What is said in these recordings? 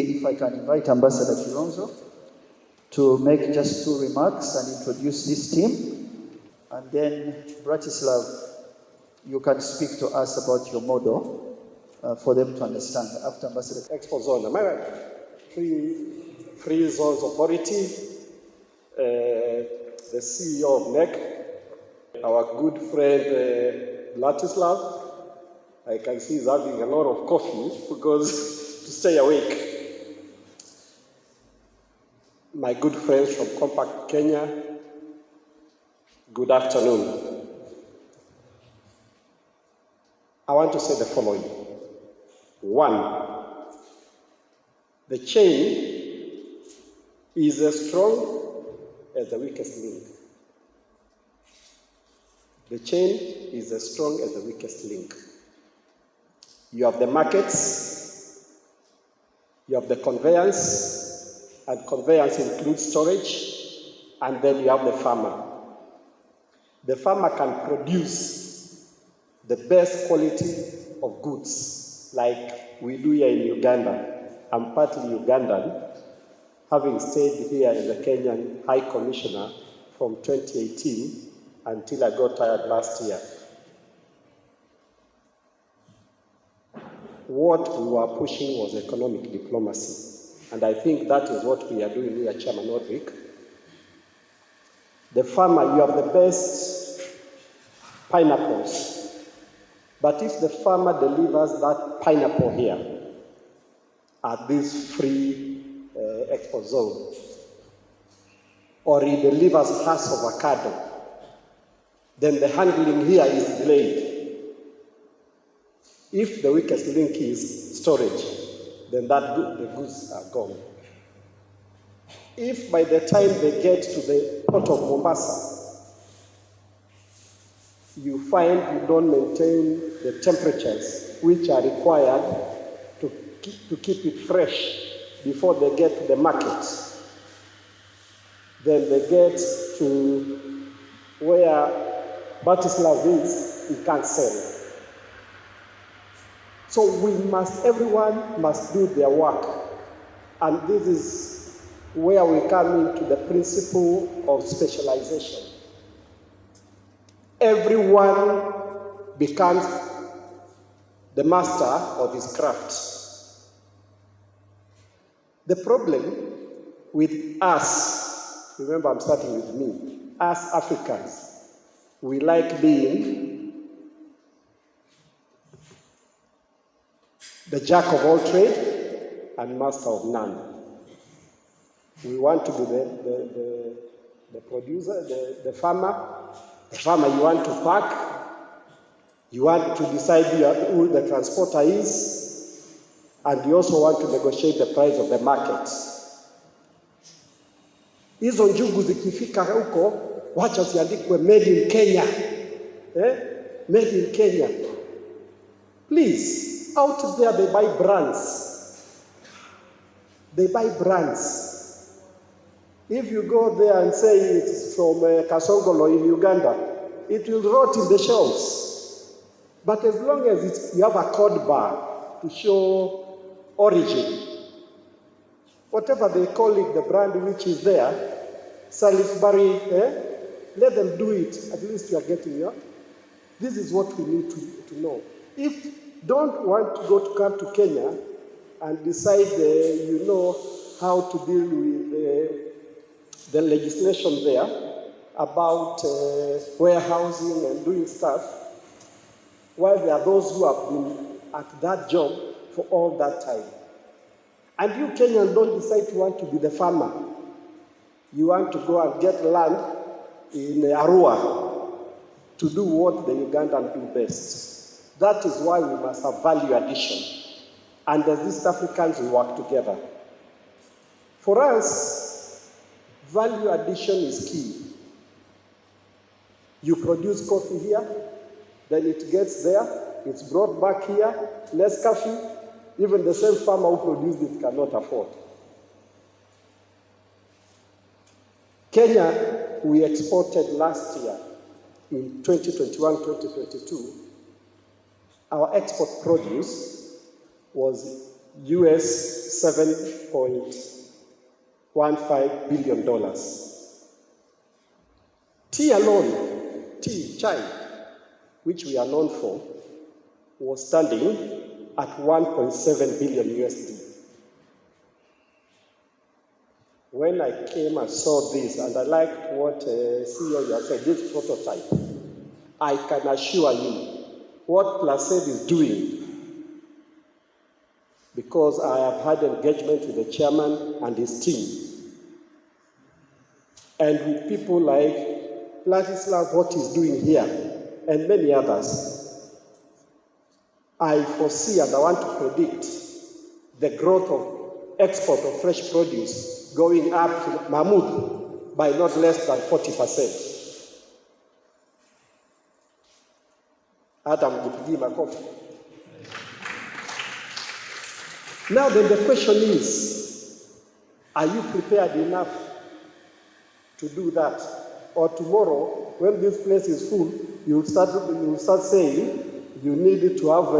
if I can invite Ambassador Kilonzo to make just 2 remarks and introduce this team. And then, Bratislav, you can speak to us about your model for them to understand after Ambassador. Expo Zone, am I right? Free Zones Authority, the CEO of NEC, our good friend Bratislav. I can see he's having a lot of coffee because to stay awake. My good friends from Compact Kenya, good afternoon. I want to say the following. 1, the chain is as strong as the weakest link. The chain is as strong as the weakest link. You have the markets, you have the conveyance, and conveyance includes storage, and then you have the farmer. The farmer can produce the best quality of goods, like we do here in Uganda. I'm partly Ugandan, having stayed here as the Kenyan High Commissioner from 2018 until I got tired last year. What we were pushing was economic diplomacy, and I think that is what we are doing here, Chairman Odrick. The farmer, you have the best pineapples, but if the farmer delivers that pineapple here at this free Expo Zone, or he delivers us avocado, then the handling here is delayed. If the weakest link is storage, then the goods are gone. If by the time they get to the port of Mombasa, you find you don't maintain the temperatures which are required to keep it fresh before they get to the market, then they get to where Bratislav is, he can't sell. So everyone must do their work. And this is where we come into the principle of specialization. Everyone becomes the master of his craft. The problem with us, remember I'm starting with me, us Africans, we like being the jack of all trade and master of none. We want to be the producer, the farmer. The farmer, you want to pack, you want to decide who the transporter is, and you also want to negotiate the price of the market. Hizo njugu zikifika huko, wacha ziandikwe made in Kenya. Made in Kenya. Please. Out there, they buy brands. They buy brands. If you go there and say it's from Kasongolo in Uganda, it will rot in the shelves. But as long as you have a code bar to show origin, whatever they call it, the brand which is there, Salisbury, let them do it. At least you are getting your. This is what we need to know. If don't want to come to Kenya and decide, how to deal with the legislation there about warehousing and doing stuff, while there are those who have been at that job for all that time. And you Kenyans don't decide to want to be the farmer. You want to go and get land in Arua to do what the Ugandans do best. That is why we must have value addition. And as East Africans, we work together. For us, value addition is key. You produce coffee here, then it gets there, it's brought back here, less coffee, even the same farmer who produced it cannot afford. Kenya, we exported last year, in 2021-2022, our export produce was US $7.15 billion. Tea alone, chai, which we are known for, was standing at 1.7 billion USD. When I came and saw this, and I liked what CEO you said, this prototype, I can assure you what Placid is doing, because I have had engagement with the chairman and his team, and with people like Vladislav, what he's doing here, and many others. I foresee and I want to predict the growth of export of fresh produce going up to Mahmoud by not less than 40%. Adam, give my coffee. Now then the question is, are you prepared enough to do that? Or tomorrow, when this place is full, you'll start saying you need to have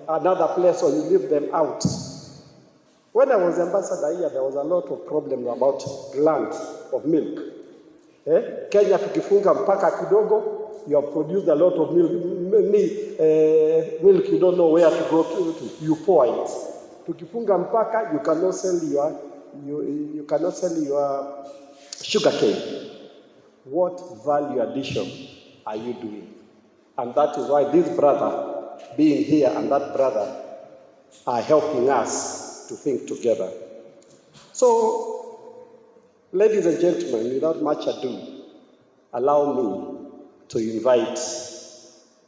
another place, or you leave them out. When I was ambassador here, there was a lot of problems about gland of milk. Kenya tukifunga mpaka kidogo, you have produced a lot of milk, you don't know where to go to, you pour it. Tukifunga mpaka, you cannot sell your sugar cane. What value addition are you doing? And that is why this brother being here and that brother are helping us to think together. So, ladies and gentlemen, without much ado, allow me to invite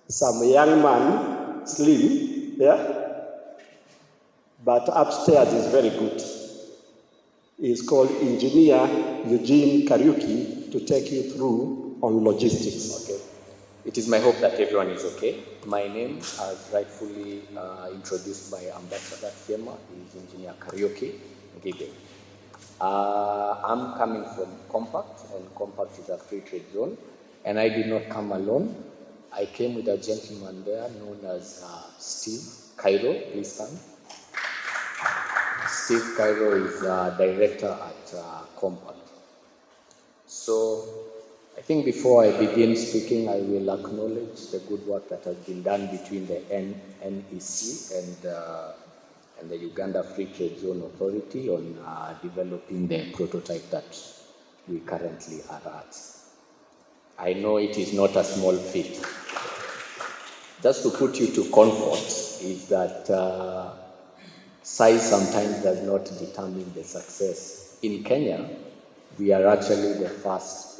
some young man, slim, but upstairs is very good. He's called Engineer Eugene Kariuki to take you through on logistics. Okay. It is my hope that everyone is okay. My name, as rightfully introduced by Ambassador Fiema, is Engineer Kariuki Ngige. I'm coming from Compact, and Compact is a free trade zone. And I did not come alone. I came with a gentleman there known as Steve Cairo. Please stand. Steve Cairo is director at Compact. So I think before I begin speaking, I will acknowledge the good work that has been done between the NEC and the Uganda Free Trade Zone Authority on developing the prototype that we currently are at. I know it is not a small feat. Just to put you to comfort is that size sometimes does not determine the success. In Kenya, we are actually the first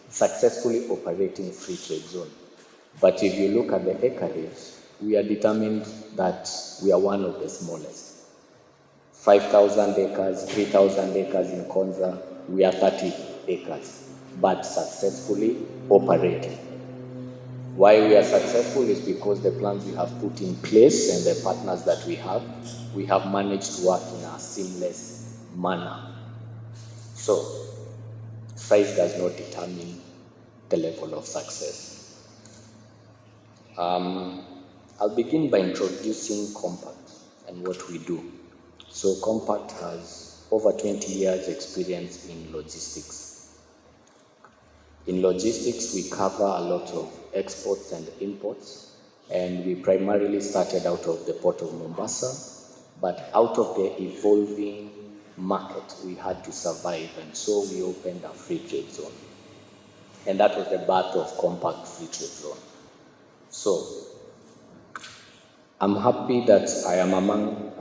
successfully operating free trade zone. But if you look at the acreage, we are determined that we are one of the smallest. 5,000 acres, 3,000 acres in Konza, we are 30 acres, but successfully operating. Why we are successful is because the plans we have put in place and the partners that we have managed to work in a seamless manner. So, size does not determine the level of success. I'll begin by introducing Compact and what we do. So Compact has over 20 years experience in logistics. In logistics, we cover a lot of exports and imports, and we primarily started out of the port of Mombasa, but out of the evolving market, we had to survive, and so we opened a free trade zone. And that was the birth of Compact Free Trade Zone. So, I'm happy that I am among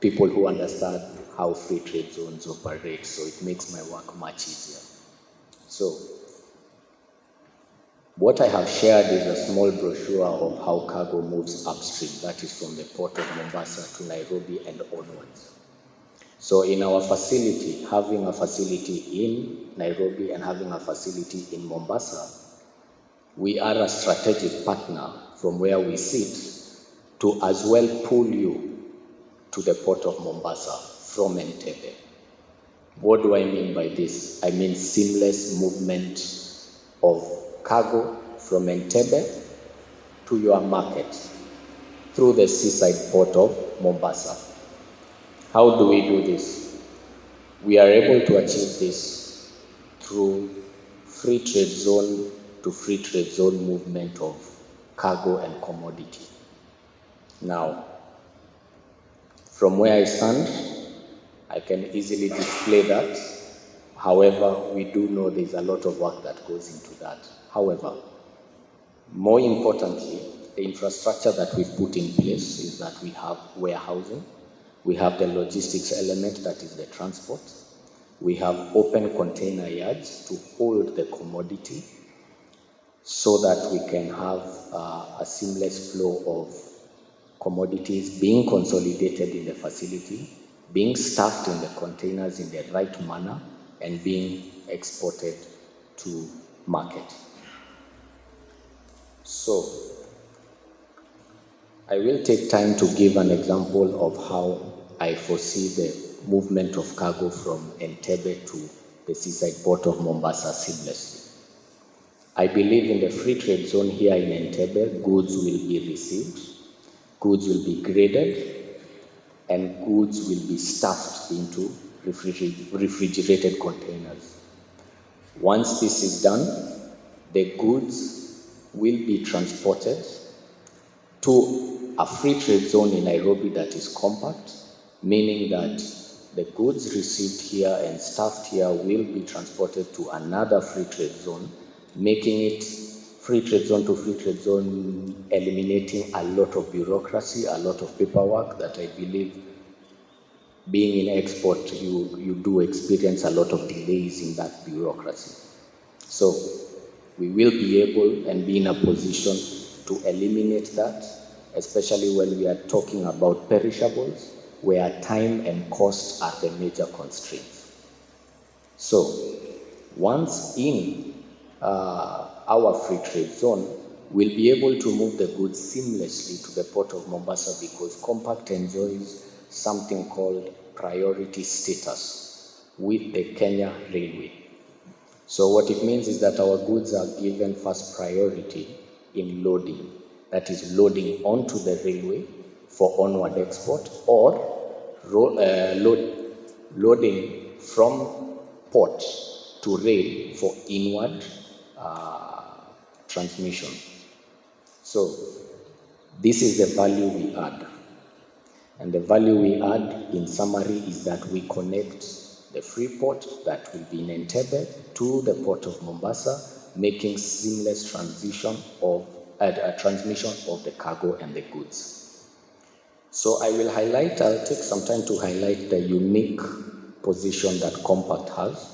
people who understand how free trade zones operate, so it makes my work much easier. So, what I have shared is a small brochure of how cargo moves upstream, that is from the port of Mombasa to Nairobi and onwards. So in our facility, having a facility in Nairobi and having a facility in Mombasa, we are a strategic partner from where we sit to as well pull you to the port of Mombasa from Entebbe. What do I mean by this? I mean seamless movement of cargo from Entebbe to your market through the seaside port of Mombasa. How do we do this? We are able to achieve this through free trade zone to free trade zone movement of cargo and commodity. Now, from where I stand, I can easily display that. However, we do know there's a lot of work that goes into that. However, more importantly, the infrastructure that we've put in place is that we have warehousing, we have the logistics element, that is the transport, we have open container yards to hold the commodity so that we can have a seamless flow of commodities being consolidated in the facility, being stuffed in the containers in the right manner, and being exported to market. So, I will take time to give an example of how I foresee the movement of cargo from Entebbe to the seaside port of Mombasa seamlessly. I believe in the free trade zone here in Entebbe, goods will be received, goods will be graded, and goods will be stuffed into refrigerated containers. Once this is done, the goods will be transported to a free trade zone in Nairobi that is compact, meaning that the goods received here and stuffed here will be transported to another free trade zone, making it free trade zone to free trade zone, eliminating a lot of bureaucracy, a lot of paperwork that I believe being in export, you do experience a lot of delays in that bureaucracy. So we will be able and be in a position to eliminate that, especially when we are talking about perishables, where time and cost are the major constraints. So once in our free trade zone, we'll be able to move the goods seamlessly to the port of Mombasa because Compact enjoys something called priority status with the Kenya Railway. So what it means is that our goods are given first priority in loading. That is loading onto the railway for onward export, or loading from port to rail for inward transmission. So this is the value we add. And the value we add, in summary, is that we connect the free port that will be in Entebbe to the port of Mombasa, making seamless transmission of the cargo and the goods. So I'll take some time to highlight the unique position that Compact has.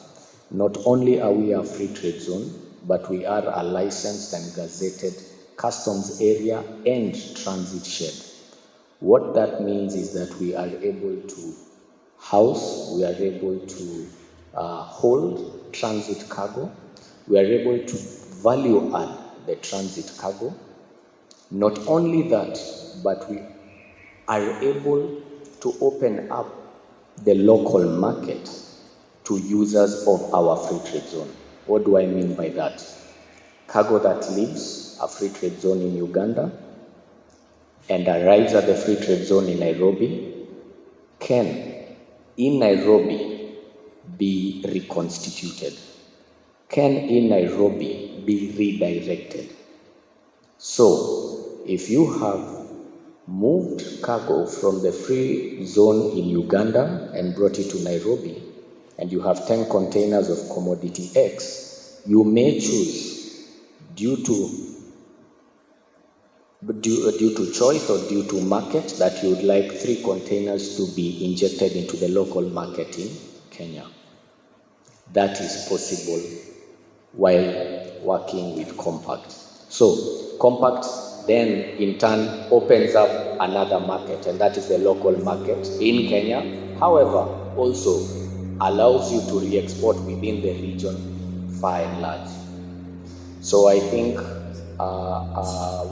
Not only are we a free trade zone, but we are a licensed and gazetted customs area and transit shed. What that means is that we are able to house, we are able to hold transit cargo, we are able to value add the transit cargo. Not only that, but we are able to open up the local market to users of our free trade zone. What do I mean by that? Cargo that leaves a free trade zone in Uganda and arrives at the free trade zone in Nairobi can, in Nairobi, be reconstituted, can in Nairobi be redirected. So, if you have moved cargo from the free zone in Uganda and brought it to Nairobi, and you have 10 containers of commodity X, you may choose, due to choice or due to market, that you would like 3 containers to be injected into the local market in Kenya. That is possible while working with Compact. So Compact then in turn opens up another market, and that is the local market in Kenya. However, also allows you to re-export within the region far and large. So I think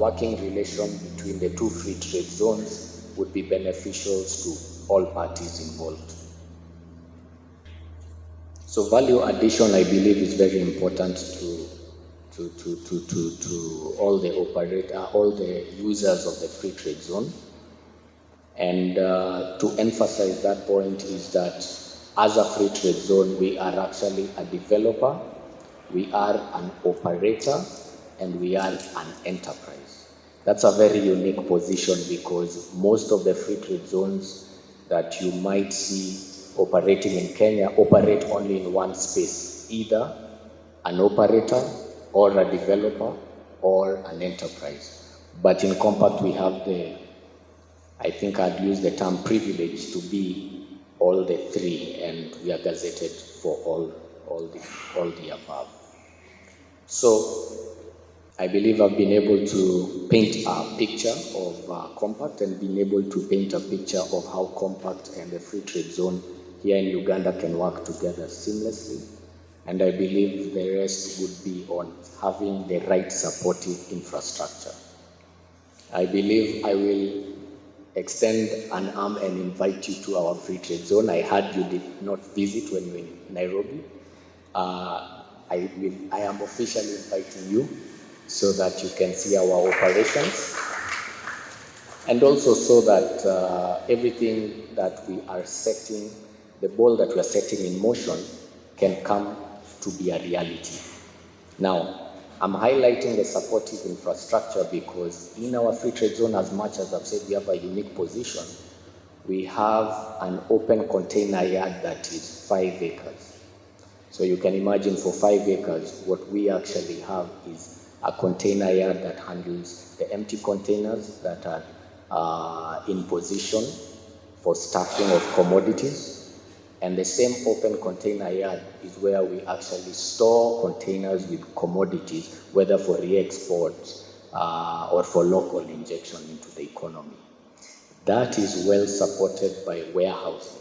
working relation between the 2 free trade zones would be beneficial to all parties involved. So value addition, I believe, is very important to all the users of the free trade zone. And to emphasize that point is that as a free trade zone, we are actually a developer, we are an operator, and we are an enterprise. That's a very unique position because most of the free trade zones that you might see operating in Kenya operate only in one space, either an operator or a developer or an enterprise. But in Compact, we have I think I'd use the term privilege to be all the three, and we are gazetted for all the above. So I believe I've been able to paint a picture of Compact and been able to paint a picture of how Compact and the free trade zone here in Uganda can work together seamlessly. And I believe the rest would be on having the right supportive infrastructure. I believe I will extend an arm and invite you to our free trade zone. I heard you did not visit when you were in Nairobi. I am officially inviting you so that you can see our operations, and also so that everything that we are setting, the ball that we are setting in motion, can come to be a reality. Now, I'm highlighting the supportive infrastructure because in our free trade zone, as much as I've said we have a unique position, we have an open container yard that is 5 acres. So you can imagine for 5 acres, what we actually have is a container yard that handles the empty containers that are in position for stacking of commodities. And the same open container yard is where we actually store containers with commodities, whether for re-export or for local injection into the economy. That is well supported by warehousing.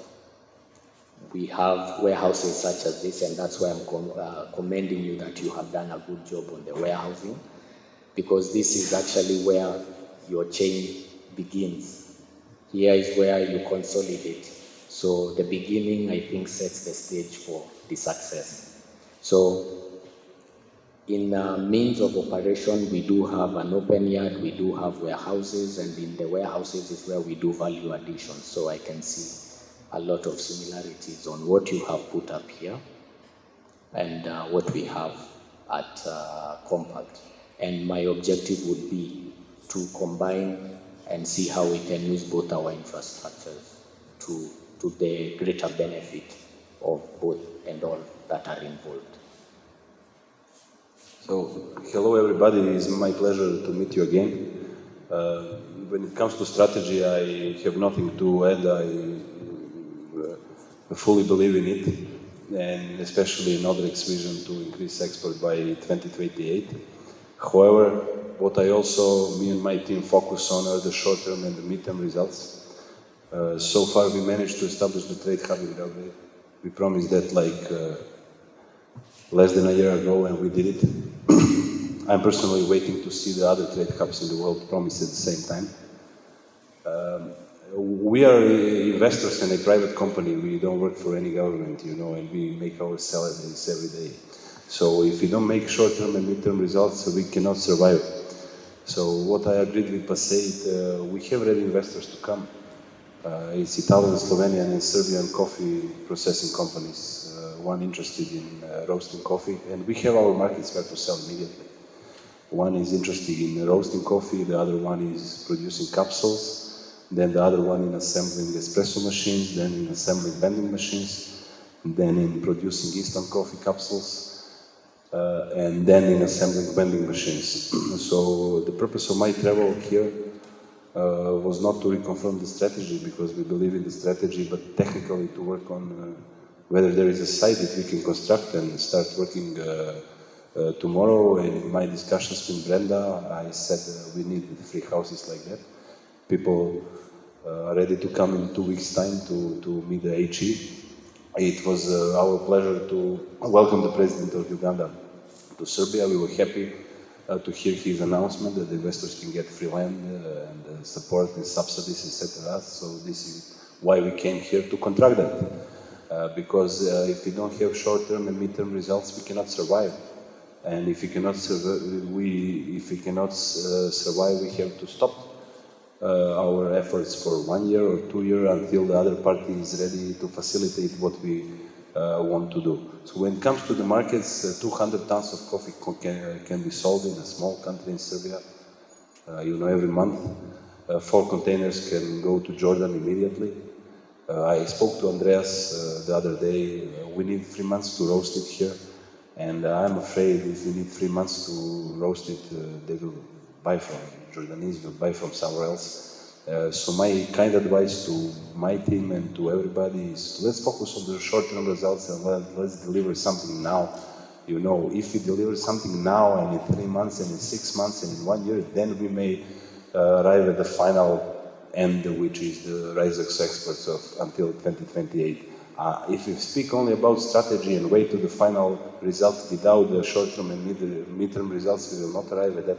We have warehouses such as this, and that's why I'm commending you that you have done a good job on the warehousing, because this is actually where your chain begins. Here is where you consolidate. So the beginning, I think, sets the stage for the success. So in means of operation, we do have an open yard, we do have warehouses, and in the warehouses is where we do value addition. So I can see a lot of similarities on what you have put up here and what we have at Compact. And my objective would be to combine and see how we can use both our infrastructures to the greater benefit of both and all that are involved. So, hello everybody, it's my pleasure to meet you again. When it comes to strategy, I have nothing to add. I fully believe in it, and especially in Odrek's vision to increase export by 2028. However, what I also, me and my team focus on are the short-term and the mid-term results. So far, we managed to establish the trade hub in Uganda. We promised that less than a year ago, and we did it. I'm personally waiting to see the other trade hubs in the world promised at the same time. We are investors in a private company. We don't work for any government, and we make our salaries every day. So if we don't make short-term and mid-term results, we cannot survive. So what I agreed with Paseit, we have ready investors to come. It's Italian, Slovenian, and Serbian coffee processing companies, one interested in roasting coffee, and we have our markets where to sell immediately. One is interested in roasting coffee, the other one is producing capsules, then the other one in assembling espresso machines, then in assembling vending machines, then in producing instant coffee capsules, and then in assembling vending machines. So the purpose of my travel here was not to reconfirm the strategy, because we believe in the strategy, but technically to work on whether there is a site that we can construct and start working tomorrow. In my discussions with Brenda, I said we need 3 houses like that. People are ready to come in 2 weeks' time to meet the HE. It was our pleasure to welcome the President of Uganda to Serbia. We were happy to hear his announcement that the investors can get free land and support and subsidies, etc. So this is why we came here to contract that. Because if we don't have short-term and mid-term results, we cannot survive. And if we cannot survive, we have to stop. our efforts for 1 year or 2 years until the other party is ready to facilitate what we want to do. So when it comes to the markets, 200 tons of coffee can be sold in a small country in Serbia, every month. 4 containers can go to Jordan immediately. I spoke to Andreas the other day. We need 3 months to roast it here, and I'm afraid if we need 3 months to roast it, they will buy from Jordanese, will buy from somewhere else. So my kind advice to my team and to everybody is let's focus on the short-term results and let's deliver something now. If we deliver something now and in 3 months and in 6 months and in 1 year, then we may arrive at the final end, which is the rise of exports until 2028. If we speak only about strategy and wait to the final result without the short-term and mid-term results, we will not arrive at that.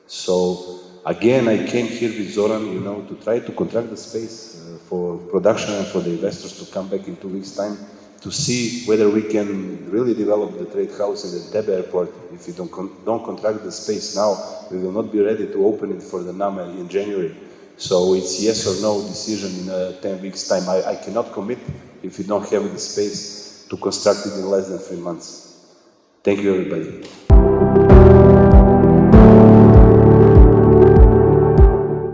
So again, I came here with Zoran, to try to contract the space for production and for the investors to come back in 2 weeks' time to see whether we can really develop the trade house in the Tebe airport. If we don't contract the space now, we will not be ready to open it for the NAMA in January. So it's yes or no decision in 10 weeks' time. I cannot commit if we don't have the space to construct it in less than 3 months. Thank you, everybody.